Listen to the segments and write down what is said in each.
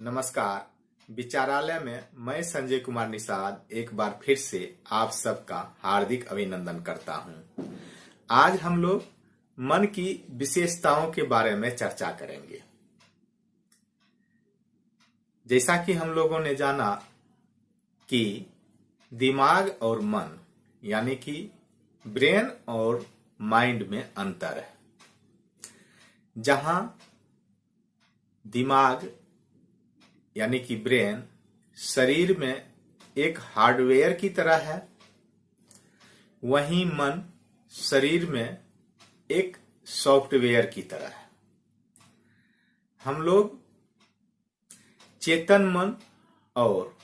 नमस्कार। विचारालय में मैं संजय कुमार निषाद एक बार फिर से आप सबका हार्दिक अभिनंदन करता हूं। आज हम लोग मन की विशेषताओं के बारे में चर्चा करेंगे। जैसा कि हम लोगों ने जाना कि दिमाग और मन यानी कि ब्रेन और माइंड में अंतर है। जहां दिमाग यानी कि ब्रेन शरीर में एक हार्डवेयर की तरह है, वहीं मन शरीर में एक सॉफ्टवेयर की तरह है। हम लोग चेतन मन और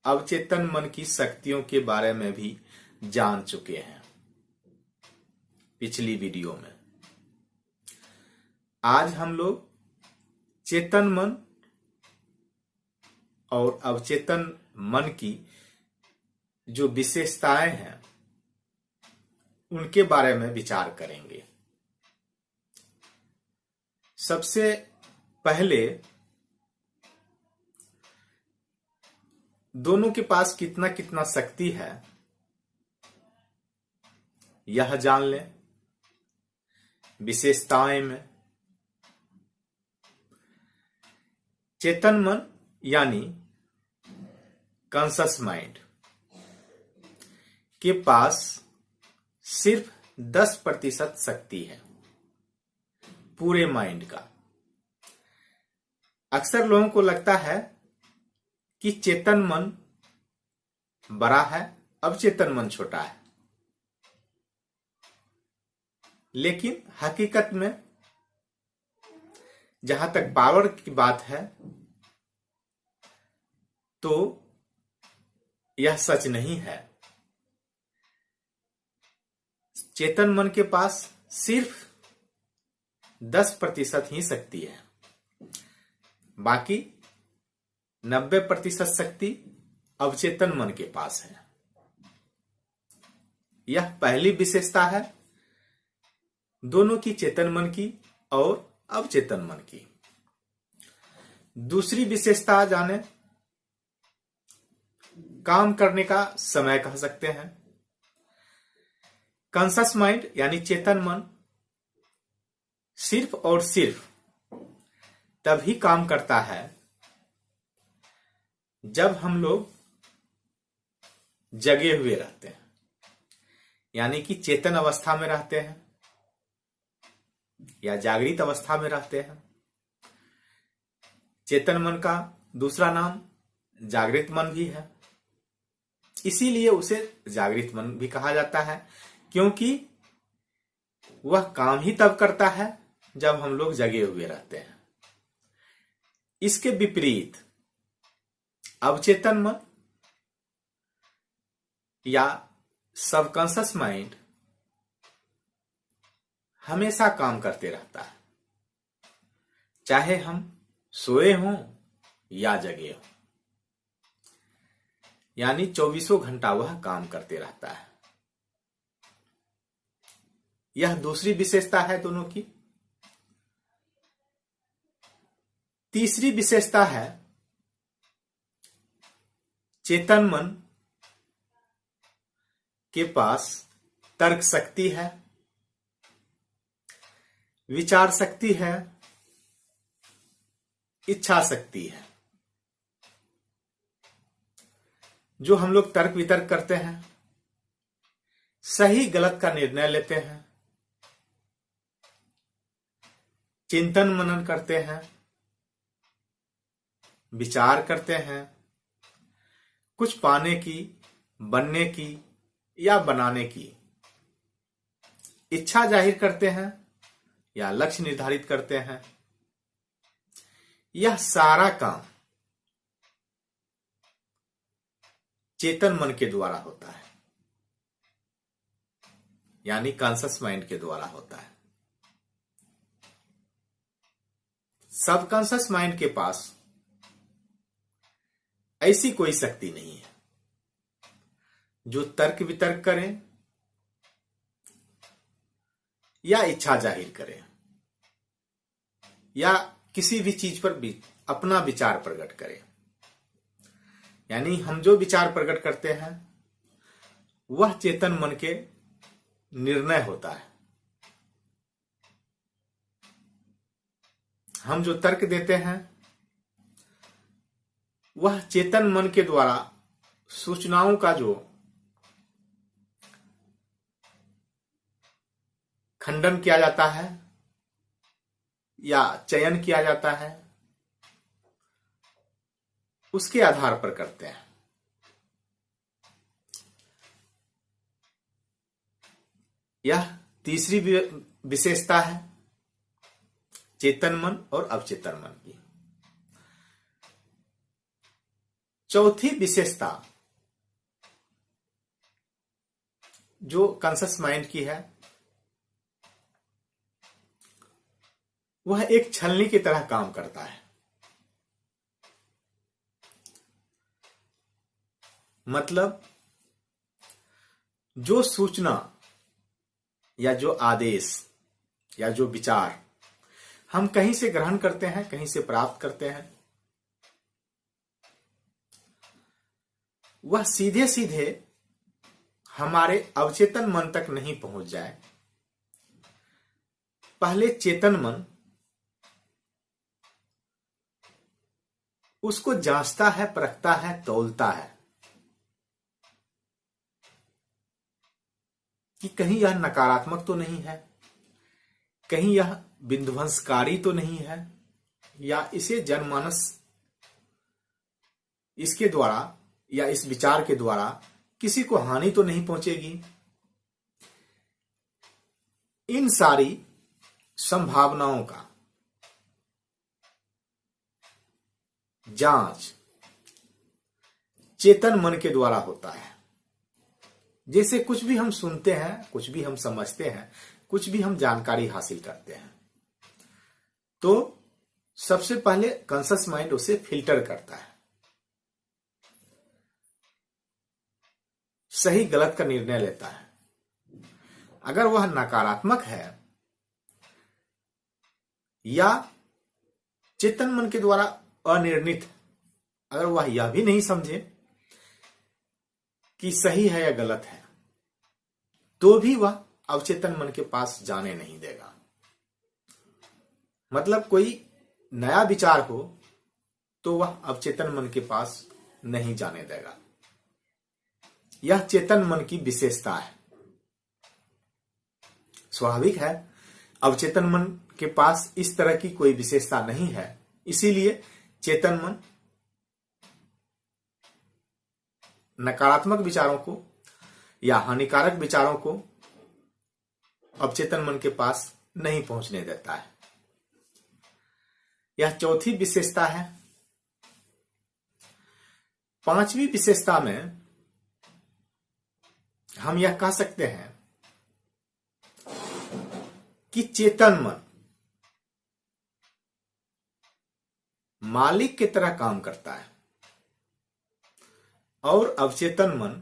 अवचेतन मन की शक्तियों के बारे में भी जान चुके हैं पिछली वीडियो में। आज हम लोग चेतन मन और अवचेतन मन की जो विशेषताएं हैं उनके बारे में विचार करेंगे। सबसे पहले दोनों के पास कितना कितना शक्ति है यह जान लें। विशेषताएं में चेतन मन यानी कॉन्शस माइंड के पास सिर्फ 10% शक्ति है पूरे माइंड का। अक्सर लोगों को लगता है कि चेतन मन बड़ा है, अवचेतन मन छोटा है, लेकिन हकीकत में जहां तक पावर की बात है तो यह सच नहीं है। चेतन मन के पास सिर्फ 10% ही शक्ति है, बाकी 90% शक्ति अवचेतन मन के पास है। यह पहली विशेषता है दोनों की, चेतन मन की और अवचेतन मन की। दूसरी विशेषता जाने, काम करने का समय कह सकते हैं। कॉन्शस माइंड यानी चेतन मन सिर्फ और सिर्फ तभी काम करता है जब हम लोग जगे हुए रहते हैं, यानी कि चेतन अवस्था में रहते हैं या जागृत अवस्था में रहते हैं। चेतन मन का दूसरा नाम जागृत मन भी है, इसीलिए उसे जागृत मन भी कहा जाता है, क्योंकि वह काम ही तब करता है जब हम लोग जगे हुए रहते हैं। इसके विपरीत अवचेतन मन या सबकॉन्शियस माइंड हमेशा काम करते रहता है, चाहे हम सोए हों या जगे हों, यानी 24 घंटा वह काम करते रहता है। यह दूसरी विशेषता है दोनों की। तीसरी विशेषता है चेतन मन के पास तर्क शक्ति है, विचार शक्ति है, इच्छा शक्ति है। जो हम लोग तर्क वितर्क करते हैं, सही गलत का निर्णय लेते हैं, चिंतन मनन करते हैं, विचार करते हैं, कुछ पाने की, बनने की या बनाने की इच्छा जाहिर करते हैं या लक्ष्य निर्धारित करते हैं। यह सारा काम चेतन मन के द्वारा होता है, यानी कॉन्शस माइंड के द्वारा होता है। सबकॉन्शस माइंड के पास ऐसी कोई शक्ति नहीं है जो तर्क वितर्क करें या इच्छा जाहिर करें या किसी भी चीज पर भी अपना विचार प्रकट करे। यानी हम जो विचार प्रकट करते हैं वह चेतन मन के निर्णय होता है। हम जो तर्क देते हैं वह चेतन मन के द्वारा सूचनाओं का जो खंडन किया जाता है या चयन किया जाता है उसके आधार पर करते हैं। यह तीसरी विशेषता है चेतन मन और अवचेतन मन की। चौथी विशेषता जो कॉन्शस माइंड की है वह एक छलनी की तरह काम करता है। मतलब जो सूचना या जो आदेश या जो विचार हम कहीं से ग्रहण करते हैं, कहीं से प्राप्त करते हैं, वह सीधे सीधे हमारे अवचेतन मन तक नहीं पहुंच जाए। पहले चेतन मन उसको जांचता है, परखता है, तौलता है कि कहीं यह नकारात्मक तो नहीं है, कहीं यह विध्वंसकारी तो नहीं है, या इसे जनमानस इसके द्वारा या इस विचार के द्वारा किसी को हानि तो नहीं पहुंचेगी। इन सारी संभावनाओं का जांच चेतन मन के द्वारा होता है। जैसे कुछ भी हम सुनते हैं, कुछ भी हम समझते हैं, कुछ भी हम जानकारी हासिल करते हैं, तो सबसे पहले कॉन्शस माइंड उसे फिल्टर करता है, सही गलत का निर्णय लेता है। अगर वह नकारात्मक है या चेतन मन के द्वारा अनिर्णित, अगर वह यह भी नहीं समझे कि सही है या गलत है, तो भी वह अवचेतन मन के पास जाने नहीं देगा। मतलब कोई नया विचार हो तो वह अवचेतन मन के पास नहीं जाने देगा। यह चेतन मन की विशेषता है। स्वाभाविक है अवचेतन मन के पास इस तरह की कोई विशेषता नहीं है, इसीलिए चेतन मन नकारात्मक विचारों को या हानिकारक विचारों को अवचेतन मन के पास नहीं पहुंचने देता है। यह चौथी विशेषता है। पांचवी विशेषता में हम यह कह सकते हैं कि चेतन मन मालिक की तरह काम करता है और अवचेतन मन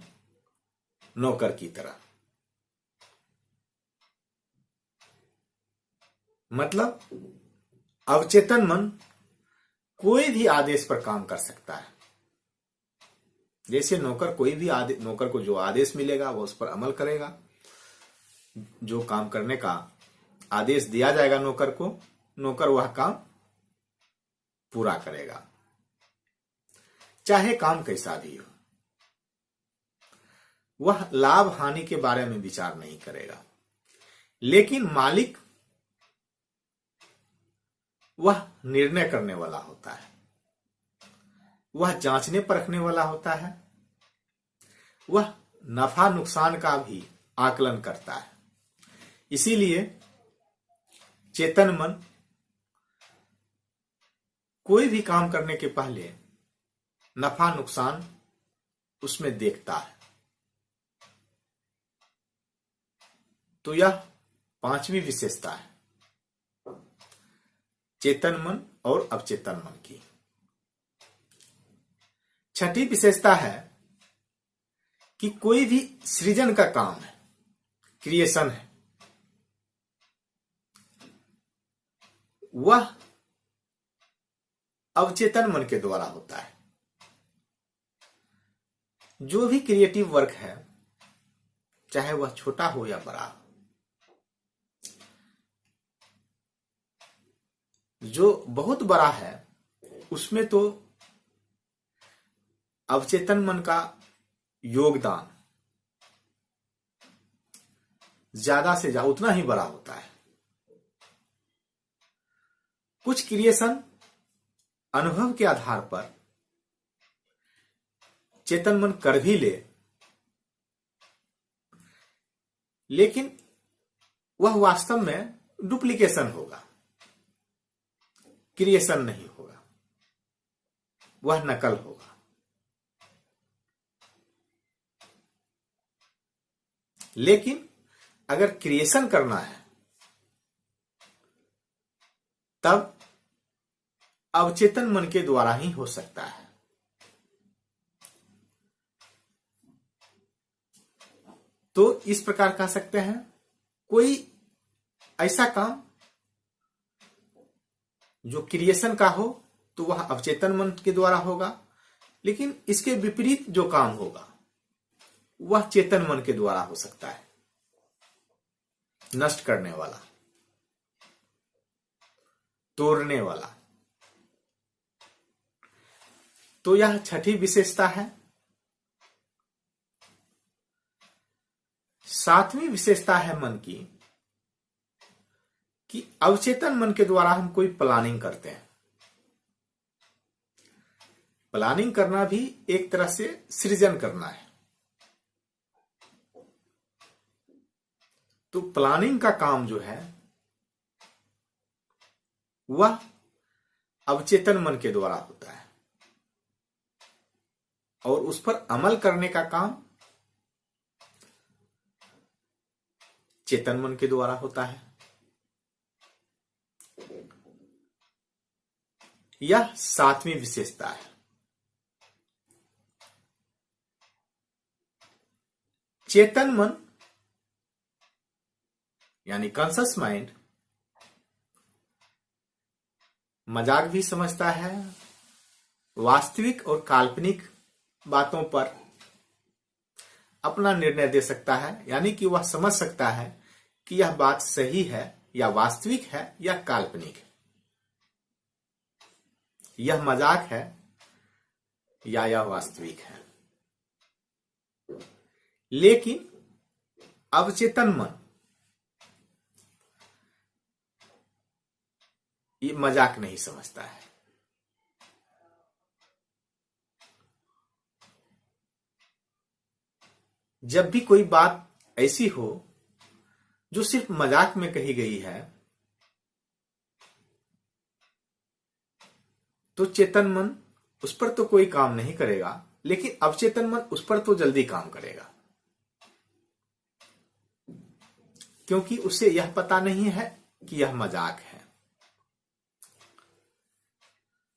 नौकर की तरह। मतलब अवचेतन मन कोई भी आदेश पर काम कर सकता है। जैसे नौकर कोई भी नौकर को जो आदेश मिलेगा वो उस पर अमल करेगा। जो काम करने का आदेश दिया जाएगा नौकर को, नौकर वह काम पूरा करेगा, चाहे काम कैसा भी हो। वह लाभ हानि के बारे में विचार नहीं करेगा। लेकिन मालिक वह निर्णय करने वाला होता है, वह जांचने परखने वाला होता है, वह नफा नुकसान का भी आकलन करता है। इसीलिए चेतन मन कोई भी काम करने के पहले नफा नुकसान उसमें देखता है। तो यह पांचवी विशेषता है चेतन मन और अवचेतन मन की। छठी विशेषता है कि कोई भी सृजन का काम है, क्रिएशन है, वह अवचेतन मन के द्वारा होता है। जो भी क्रिएटिव वर्क है, चाहे वह छोटा हो या बड़ा हो, जो बहुत बड़ा है उसमें तो अवचेतन मन का योगदान ज्यादा से ज्यादा उतना ही बड़ा होता है। कुछ क्रिएशन अनुभव के आधार पर चेतन मन कर भी ले, लेकिन वह वास्तव में डुप्लीकेशन होगा, क्रिएशन नहीं होगा, वह नकल होगा। लेकिन अगर क्रिएशन करना है तब अवचेतन मन के द्वारा ही हो सकता है। तो इस प्रकार कह सकते हैं, कोई ऐसा काम जो क्रिएशन का हो तो वह अवचेतन मन के द्वारा होगा, लेकिन इसके विपरीत जो काम होगा वह चेतन मन के द्वारा हो सकता है, नष्ट करने वाला, तोड़ने वाला। तो यह छठी विशेषता है। सातवीं विशेषता है मन की कि अवचेतन मन के द्वारा हम कोई प्लानिंग करते हैं। प्लानिंग करना भी एक तरह से सृजन करना है। तो प्लानिंग का काम जो है वह अवचेतन मन के द्वारा होता है और उस पर अमल करने का काम चेतन मन के द्वारा होता है। यह सातवीं विशेषता है। चेतन मन यानी कॉन्शस माइंड मजाक भी समझता है, वास्तविक और काल्पनिक बातों पर अपना निर्णय दे सकता है, यानी कि वह समझ सकता है कि यह बात सही है या वास्तविक है या काल्पनिक है, यह मजाक है या यह वास्तविक है। लेकिन अवचेतन मन ये मजाक नहीं समझता है। जब भी कोई बात ऐसी हो जो सिर्फ मजाक में कही गई है, तो चेतन मन उस पर तो कोई काम नहीं करेगा, लेकिन अवचेतन मन उस पर तो जल्दी काम करेगा, क्योंकि उसे यह पता नहीं है कि यह मजाक है।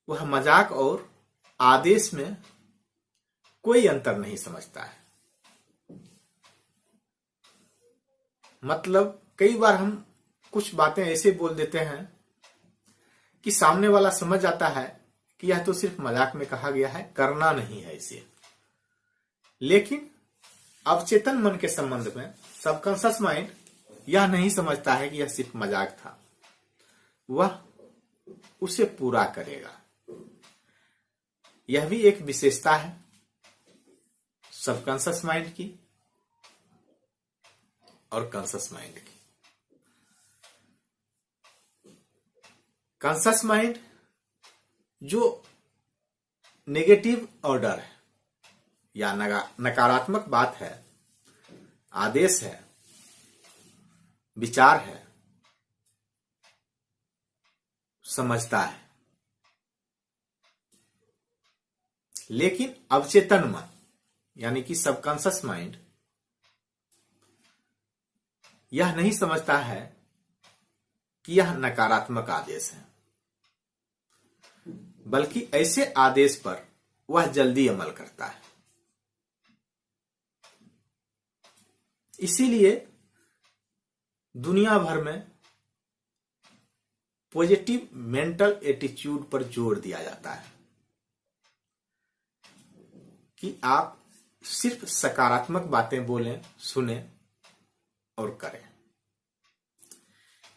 वह मजाक और आदेश में कोई अंतर नहीं समझता है। मतलब कई बार हम कुछ बातें ऐसे बोल देते हैं कि सामने वाला समझ आता है कि यह तो सिर्फ मजाक में कहा गया है, करना नहीं है इसे। लेकिन अवचेतन मन के संबंध में सबकॉन्शियस माइंड यह नहीं समझता है कि यह सिर्फ मजाक था, वह उसे पूरा करेगा। यह भी एक विशेषता है सबकॉन्शियस माइंड की और कॉन्शियस माइंड की। कॉन्शियस माइंड जो नेगेटिव ऑर्डर है या नकारात्मक बात है, आदेश है, विचार है, समझता है। लेकिन अवचेतन मन यानी कि सबकॉन्शियस माइंड यह नहीं समझता है कि यह नकारात्मक आदेश है, बल्कि ऐसे आदेश पर वह जल्दी अमल करता है। इसीलिए दुनिया भर में पॉजिटिव मेंटल एटीट्यूड पर जोर दिया जाता है कि आप सिर्फ सकारात्मक बातें बोलें, सुने और करें,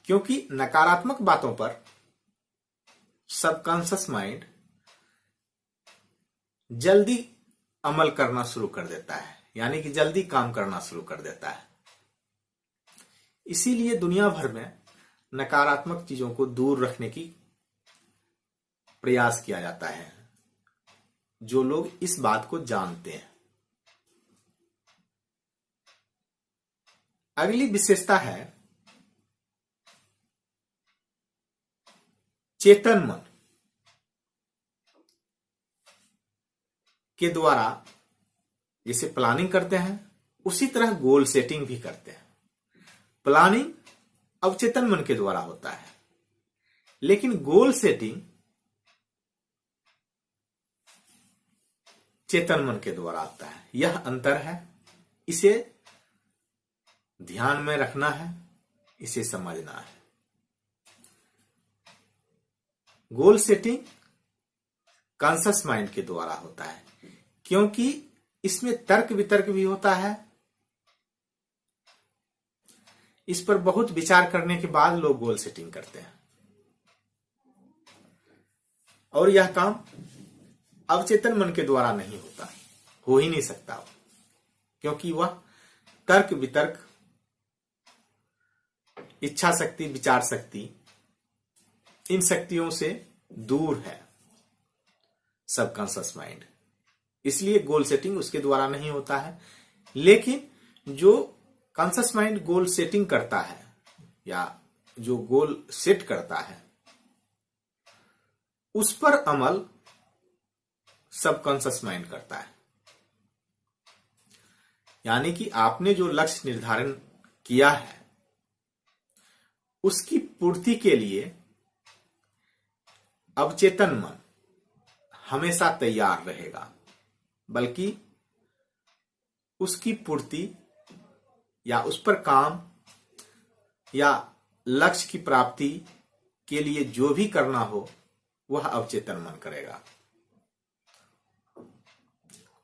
क्योंकि नकारात्मक बातों पर सबकॉन्शियस माइंड जल्दी अमल करना शुरू कर देता है, यानी कि जल्दी काम करना शुरू कर देता है। इसीलिए दुनिया भर में नकारात्मक चीजों को दूर रखने की प्रयास किया जाता है, जो लोग इस बात को जानते हैं। अगली विशेषता है चेतन मन के द्वारा जैसे प्लानिंग करते हैं, उसी तरह गोल सेटिंग भी करते हैं। प्लानिंग अवचेतन मन के द्वारा होता है, लेकिन गोल सेटिंग चेतन मन के द्वारा आता है। यह अंतर है, इसे ध्यान में रखना है, इसे समझना है। गोल सेटिंग कॉन्शियस माइंड के द्वारा होता है, क्योंकि इसमें तर्क वितर्क भी होता है। इस पर बहुत विचार करने के बाद लोग गोल सेटिंग करते हैं, और यह काम अवचेतन मन के द्वारा नहीं होता, हो ही नहीं सकता, क्योंकि वह तर्क वितर्क, इच्छा शक्ति, विचार शक्ति, इन शक्तियों से दूर है सबकॉन्शियस माइंड। इसलिए गोल सेटिंग उसके द्वारा नहीं होता है। लेकिन जो कॉन्शियस माइंड गोल सेटिंग करता है या जो गोल सेट करता है, उस पर अमल सबकॉन्शियस माइंड करता है। यानी कि आपने जो लक्ष्य निर्धारण किया है, उसकी पूर्ति के लिए अवचेतन मन हमेशा तैयार रहेगा, बल्कि उसकी पूर्ति या उस पर काम या लक्ष्य की प्राप्ति के लिए जो भी करना हो, वह अवचेतन मन करेगा।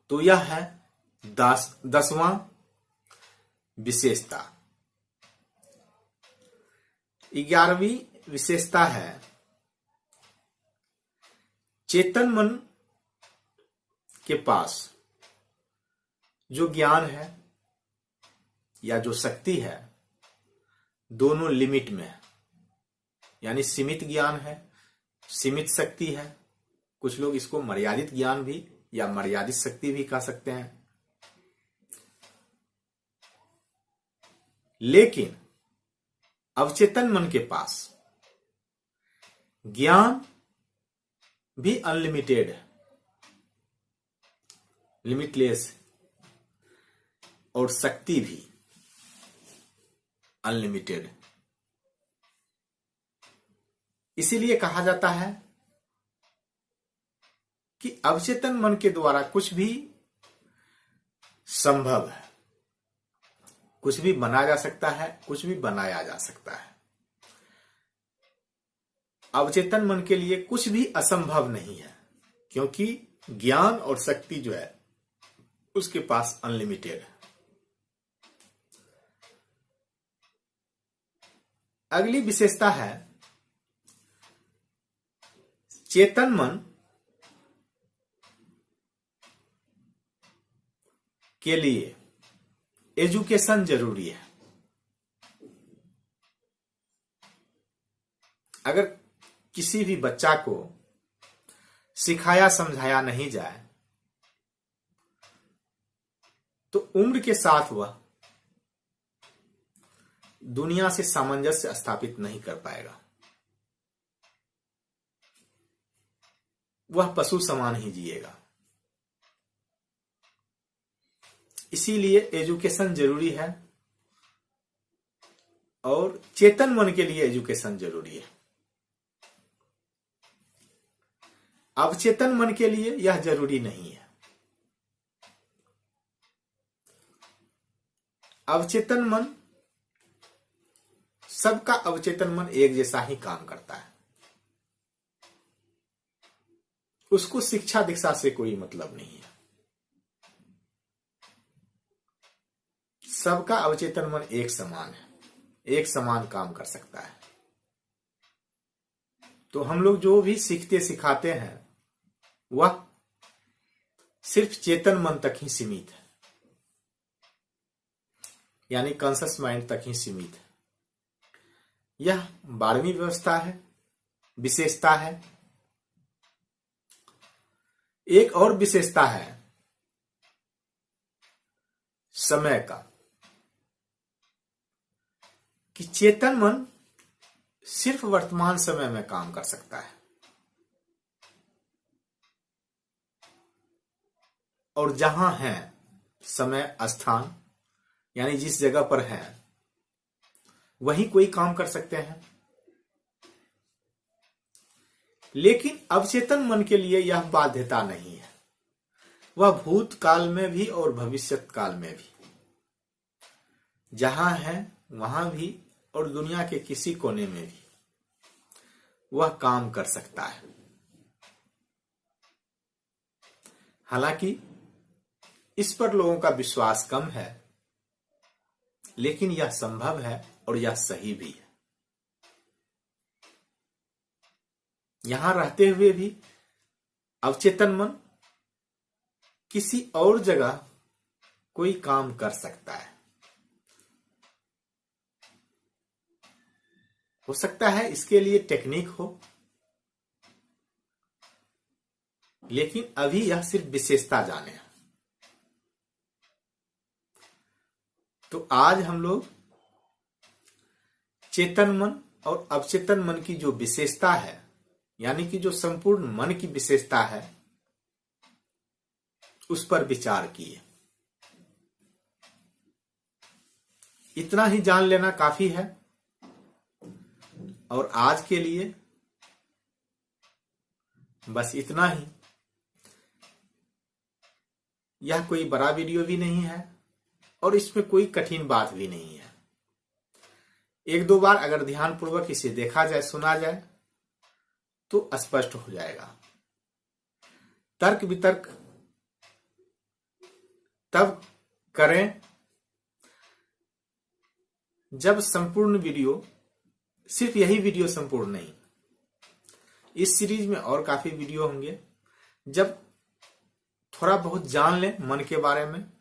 तो यह है 10वां विशेषता। 11वीं विशेषता है चेतन मन के पास जो ज्ञान है या जो शक्ति है, दोनों लिमिट में है। यानी सीमित ज्ञान है, सीमित शक्ति है। कुछ लोग इसको मर्यादित ज्ञान भी या मर्यादित शक्ति भी कह सकते हैं। लेकिन अवचेतन मन के पास ज्ञान भी अनलिमिटेड है, लिमिटलेस, और शक्ति भी अनलिमिटेड। इसीलिए कहा जाता है कि अवचेतन मन के द्वारा कुछ भी संभव है, कुछ भी बना जा सकता है, कुछ भी बनाया जा सकता है। अवचेतन मन के लिए कुछ भी असंभव नहीं है, क्योंकि ज्ञान और शक्ति जो है उसके पास अनलिमिटेड है। अगली विशेषता है चेतन मन के लिए एजुकेशन जरूरी है। अगर किसी भी बच्चा को सिखाया समझाया नहीं जाए, तो उम्र के साथ वह दुनिया से सामंजस्य स्थापित नहीं कर पाएगा। वह पशु समान ही जिएगा। इसीलिए एजुकेशन जरूरी है, और चेतन मन के लिए एजुकेशन जरूरी है। अवचेतन मन के लिए यह जरूरी नहीं है। अवचेतन मन, सबका अवचेतन मन एक जैसा ही काम करता है। उसको शिक्षा दीक्षा से कोई मतलब नहीं है। सबका अवचेतन मन एक समान है, एक समान काम कर सकता है। तो हम लोग जो भी सीखते सिखाते हैं वह सिर्फ चेतन मन तक ही सीमित है, यानी कॉन्शस माइंड तक ही सीमित है। यह 12वीं व्यवस्था है, विशेषता है। एक और विशेषता है समय का, कि चेतन मन सिर्फ वर्तमान समय में काम कर सकता है और जहां है समय स्थान, यानी जिस जगह पर है वहीं कोई काम कर सकते हैं। लेकिन अवचेतन मन के लिए यह बाध्यता नहीं है। वह भूतकाल में भी और भविष्यत काल में भी, जहां है वहां भी और दुनिया के किसी कोने में भी वह काम कर सकता है। हालांकि इस पर लोगों का विश्वास कम है, लेकिन यह संभव है और यह सही भी है। यहां रहते हुए भी अवचेतन मन किसी और जगह कोई काम कर सकता है। हो सकता है इसके लिए टेक्निक हो, लेकिन अभी यह सिर्फ विशेषता जाने है। तो आज हम लोग चेतन मन और अवचेतन मन की जो विशेषता है, यानी कि जो संपूर्ण मन की विशेषता है, उस पर विचार किए। इतना ही जान लेना काफी है। और आज के लिए बस इतना ही। यह कोई बड़ा वीडियो भी नहीं है और इसमें कोई कठिन बात भी नहीं है। एक दो बार अगर ध्यानपूर्वक इसे देखा जाए, सुना जाए, तो स्पष्ट हो जाएगा। तर्क वितर्क तब करें जब संपूर्ण वीडियो, सिर्फ यही वीडियो संपूर्ण नहीं, इस सीरीज में और काफी वीडियो होंगे, जब थोड़ा बहुत जान लें मन के बारे में।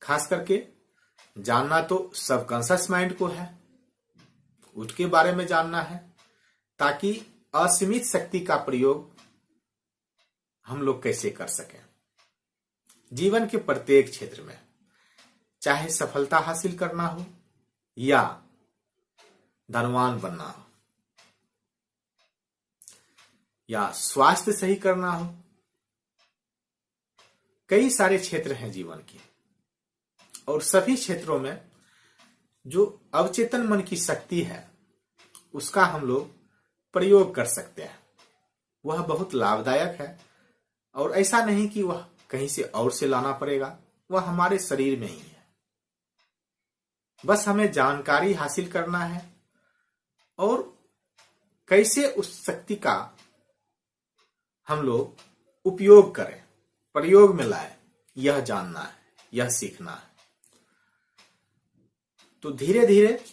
खास करके जानना तो सबकॉन्शियस माइंड को है, उसके बारे में जानना है, ताकि असीमित शक्ति का प्रयोग हम लोग कैसे कर सकें जीवन के प्रत्येक क्षेत्र में। चाहे सफलता हासिल करना हो या धनवान बनना हो या स्वास्थ्य सही करना हो, कई सारे क्षेत्र हैं जीवन के, और सभी क्षेत्रों में जो अवचेतन मन की शक्ति है उसका हम लोग प्रयोग कर सकते हैं। वह बहुत लाभदायक है और ऐसा नहीं कि वह कहीं से और से लाना पड़ेगा, वह हमारे शरीर में ही है। बस हमें जानकारी हासिल करना है और कैसे उस शक्ति का हम लोग उपयोग करें, प्रयोग में लाए, यह जानना है, यह सीखना है। तो धीरे धीरे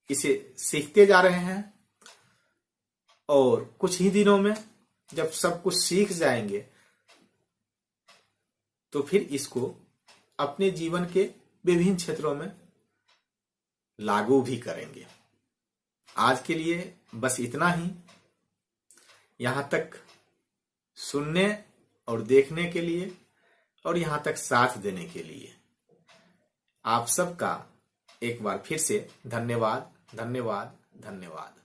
इसे सीखते जा रहे हैं और कुछ ही दिनों में जब सब कुछ सीख जाएंगे तो फिर इसको अपने जीवन के विभिन्न क्षेत्रों में लागू भी करेंगे। आज के लिए बस इतना ही। यहां तक सुनने और देखने के लिए और यहां तक साथ देने के लिए आप सबका एक बार फिर से धन्यवाद, धन्यवाद, धन्यवाद।